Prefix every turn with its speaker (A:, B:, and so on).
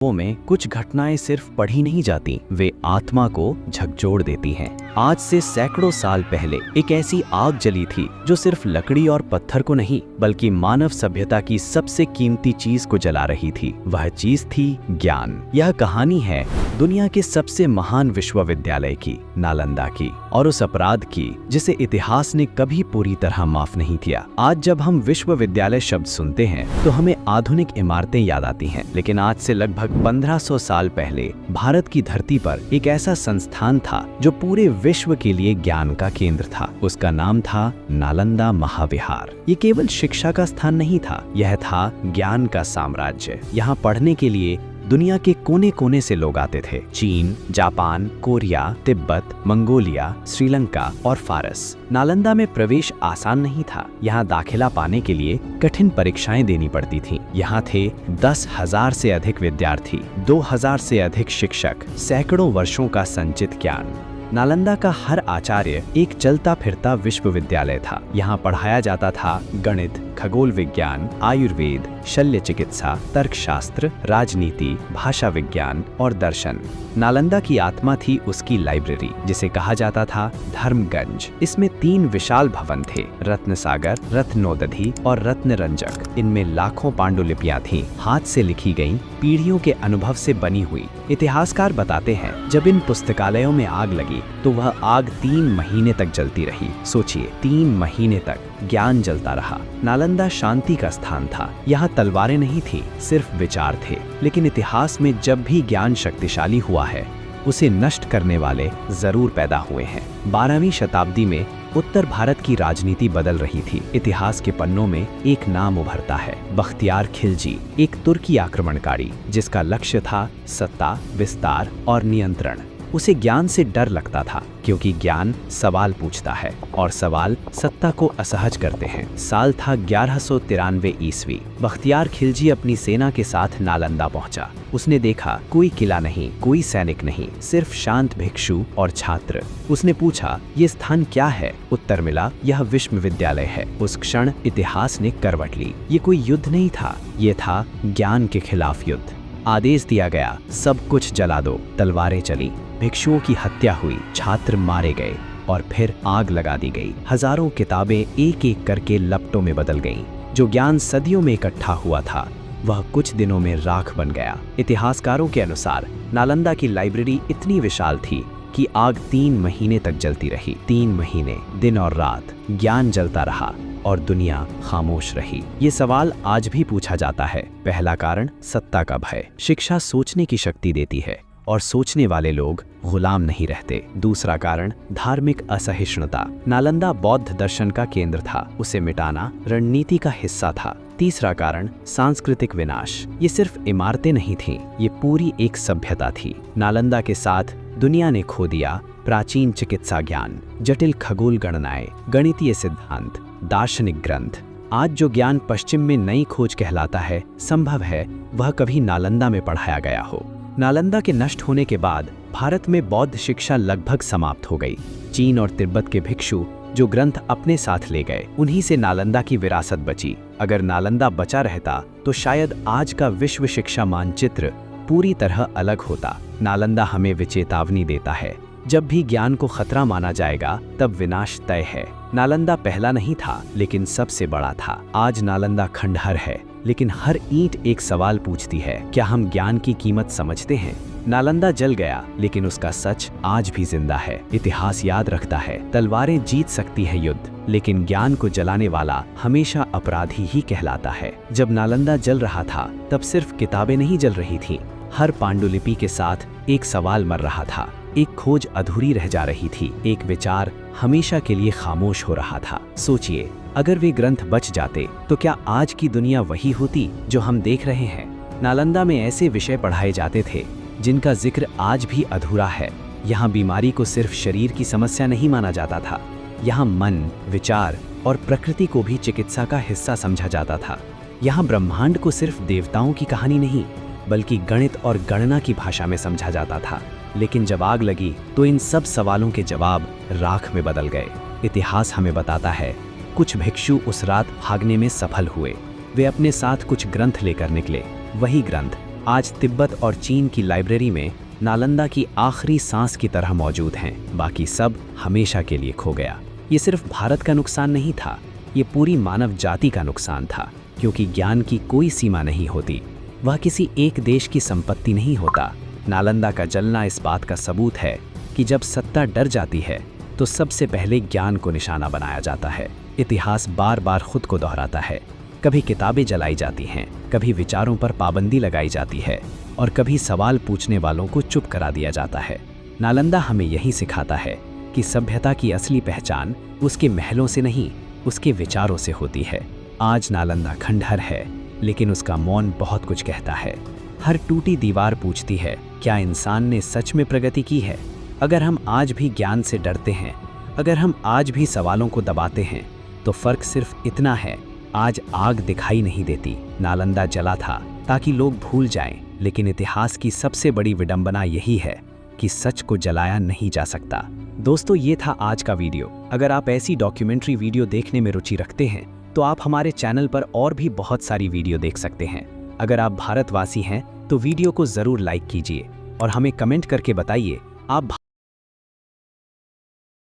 A: में कुछ घटनाएं सिर्फ पढ़ी नहीं जाती, वे आत्मा को झकझोर देती हैं। आज से सैकड़ों साल पहले एक ऐसी आग जली थी जो सिर्फ लकड़ी और पत्थर को नहीं बल्कि मानव सभ्यता की सबसे कीमती चीज को जला रही थी। वह चीज थी ज्ञान। यह कहानी है दुनिया के सबसे महान विश्वविद्यालय की, नालंदा की, और उस अपराध की जिसे इतिहास ने कभी पूरी तरह माफ नहीं किया। आज जब हम विश्वविद्यालय शब्द सुनते हैं तो हमें आधुनिक इमारतें याद आती हैं, लेकिन आज से लगभग 1500 साल पहले भारत की धरती पर एक ऐसा संस्थान था जो पूरे विश्व के लिए ज्ञान का केंद्र था। उसका नाम था नालंदा महाविहार। ये केवल शिक्षा का स्थान नहीं था, यह था ज्ञान का साम्राज्य। यहाँ पढ़ने के लिए दुनिया के कोने कोने से लोग आते थे। चीन, Japan, Korea, Tibet, Mongolia, Sri Lanka और फारस। नालंदा में प्रवेश आसान नहीं था। यहाँ दाखिला पाने के लिए कठिन परीक्षाएं देनी पड़ती थीं। यहाँ थे 10,000 से अधिक विद्यार्थी, 2,000 से अधिक शिक्षक, सैकड़ों वर्षों का संचित ज्ञान। नालंदा का हर आचार्य एक चलता फिरता विश्वविद्यालय था। यहाँ पढ़ाया जाता था गणित, खगोल विज्ञान, आयुर्वेद, शल्य चिकित्सा, तर्कशास्त्र, राजनीति, भाषा विज्ञान और दर्शन। नालंदा की आत्मा थी उसकी लाइब्रेरी, जिसे कहा जाता था धर्मगंज। इसमें 3 विशाल भवन थे, रत्नसागर, रत्नोदधि और रत्नरंजक। इनमें लाखों पांडुलिपियां थीं, हाथ से लिखी गईं, पीढ़ियों के अनुभव से बनी हुई। इतिहासकार बताते हैं जब इन पुस्तकालयों में आग लगी तो वह आग 3 महीने तक जलती रही। सोचिए, 3 महीने तक ज्ञान जलता रहा। नालंदा शांति का स्थान था। यहाँ तलवारें नहीं थी, सिर्फ विचार थे। लेकिन इतिहास में जब भी ज्ञान शक्तिशाली हुआ है, उसे नष्ट करने वाले जरूर पैदा हुए हैं। 12वीं शताब्दी में उत्तर भारत की राजनीति बदल रही थी। इतिहास के पन्नों में एक नाम उभरता है, बख्तियार खिलजी, एक तुर्की आक्रमणकारी जिसका लक्ष्य था सत्ता, विस्तार और नियंत्रण। उसे ज्ञान से डर लगता था क्योंकि ज्ञान सवाल पूछता है और सवाल सत्ता को असहज करते हैं। साल था 1193 ईस्वी। बख्तियार खिलजी अपनी सेना के साथ नालंदा पहुंचा। उसने देखा कोई किला नहीं, कोई सैनिक नहीं, सिर्फ शांत भिक्षु और छात्र। उसने पूछा, ये स्थान क्या है? उत्तर मिला, यह विश्वविद्यालय है। उस क्षण इतिहास ने करवट ली। ये कोई युद्ध नहीं था, ये था ज्ञान के खिलाफ युद्ध। आदेश दिया गया, सब कुछ जला दो। तलवारें चली, भिक्षुओं की हत्या हुई, छात्र मारे गए और फिर आग लगा दी गई। हजारों किताबें एक एक करके लपटों में बदल गईं। जो ज्ञान सदियों में इकट्ठा हुआ था वह कुछ दिनों में राख बन गया। इतिहासकारों के अनुसार नालंदा की लाइब्रेरी इतनी विशाल थी कि आग 3 महीने तक जलती रही। 3 महीने, दिन और रात, ज्ञान जलता रहा और दुनिया खामोश रही। ये सवाल आज भी पूछा जाता है। पहला कारण सत्ता का भय। शिक्षा सोचने की शक्ति देती है और सोचने वाले लोग गुलाम नहीं रहते। दूसरा कारण धार्मिक असहिष्णुता। नालंदा बौद्ध दर्शन का केंद्र था, उसे मिटाना रणनीति का हिस्सा था। तीसरा कारण सांस्कृतिक विनाश। ये सिर्फ इमारतें नहीं थीं, ये पूरी एक सभ्यता थी। नालंदा के साथ दुनिया ने खो दिया प्राचीन चिकित्सा ज्ञान, जटिल खगोल गणनाएं, गणितीय सिद्धांत, दार्शनिक ग्रंथ। आज जो ज्ञान पश्चिम में नई खोज कहलाता है, संभव है वह कभी नालंदा में पढ़ाया गया हो। नालंदा के नष्ट होने के बाद भारत में बौद्ध शिक्षा लगभग समाप्त हो गई। चीन और तिब्बत के भिक्षु जो ग्रंथ अपने साथ ले गए, उन्हीं से नालंदा की विरासत बची। अगर नालंदा बचा रहता तो शायद आज का विश्व शिक्षा मानचित्र पूरी तरह अलग होता। नालंदा हमें विचेतावनी देता है, जब भी ज्ञान को खतरा माना जाएगा तब विनाश तय है। नालंदा पहला नहीं था लेकिन सबसे बड़ा था। आज नालंदा खंडहर है, लेकिन हर ईंट एक सवाल पूछती है, क्या हम ज्ञान की कीमत समझते हैं? नालंदा जल गया लेकिन उसका सच आज भी जिंदा है। इतिहास याद रखता है, तलवारें जीत सकती है युद्ध, लेकिन ज्ञान को जलाने वाला हमेशा अपराधी ही कहलाता है। जब नालंदा जल रहा था तब सिर्फ किताबें नहीं जल रही थीं, हर पांडुलिपि के साथ एक सवाल मर रहा था, एक खोज अधूरी रह जा रही थी, एक विचार हमेशा के लिए खामोश हो रहा था। सोचिए, अगर वे ग्रंथ बच जाते तो क्या आज की दुनिया वही होती जो हम देख रहे हैं? नालंदा में ऐसे विषय पढ़ाए जाते थे जिनका जिक्र आज भी अधूरा है। यहाँ बीमारी को सिर्फ शरीर की समस्या नहीं माना जाता था, यहाँ मन, विचार और प्रकृति को भी चिकित्सा का हिस्सा समझा जाता था। यहाँ ब्रह्मांड को सिर्फ देवताओं की कहानी नहीं बल्कि गणित और गणना की भाषा में समझा जाता था। लेकिन जब आग लगी तो इन सब सवालों के जवाब राख में बदल गए। इतिहास हमें बताता है, कुछ भिक्षु उस रात भागने में सफल हुए। वे अपने साथ कुछ ग्रंथ लेकर निकले, वही ग्रंथ आज तिब्बत और चीन की लाइब्रेरी में नालंदा की आखिरी सांस की तरह मौजूद हैं। बाकी सब हमेशा के लिए खो गया। ये सिर्फ भारत का नुकसान नहीं था, ये पूरी मानव जाति का नुकसान था, क्योंकि ज्ञान की कोई सीमा नहीं होती, वह किसी एक देश की संपत्ति नहीं होता। नालंदा का जलना इस बात का सबूत है कि जब सत्ता डर जाती है तो सबसे पहले ज्ञान को निशाना बनाया जाता है। इतिहास बार बार खुद को दोहराता है। कभी किताबें जलाई जाती हैं, कभी विचारों पर पाबंदी लगाई जाती है और कभी सवाल पूछने वालों को चुप करा दिया जाता है। नालंदा हमें यही सिखाता है कि सभ्यता की असली पहचान उसके महलों से नहीं, उसके विचारों से होती है। आज नालंदा खंडहर है, लेकिन उसका मौन बहुत कुछ कहता है। हर टूटी दीवार पूछती है, क्या इंसान ने सच में प्रगति की है? अगर हम आज भी ज्ञान से डरते हैं, अगर हम आज भी सवालों को दबाते हैं, तो फर्क सिर्फ इतना है, आज आग दिखाई नहीं देती। नालंदा जला था ताकि लोग भूल जाएं, लेकिन इतिहास की सबसे बड़ी विडंबना यही है कि सच को जलाया नहीं जा सकता। दोस्तों, ये था आज का वीडियो। अगर आप ऐसी डॉक्यूमेंट्री वीडियो देखने में रुचि रखते हैं तो आप हमारे चैनल पर और भी बहुत सारी वीडियो देख सकते हैं। अगर आप भारतवासी हैं तो वीडियो को ज़रूर लाइक कीजिए और हमें कमेंट करके बताइए आप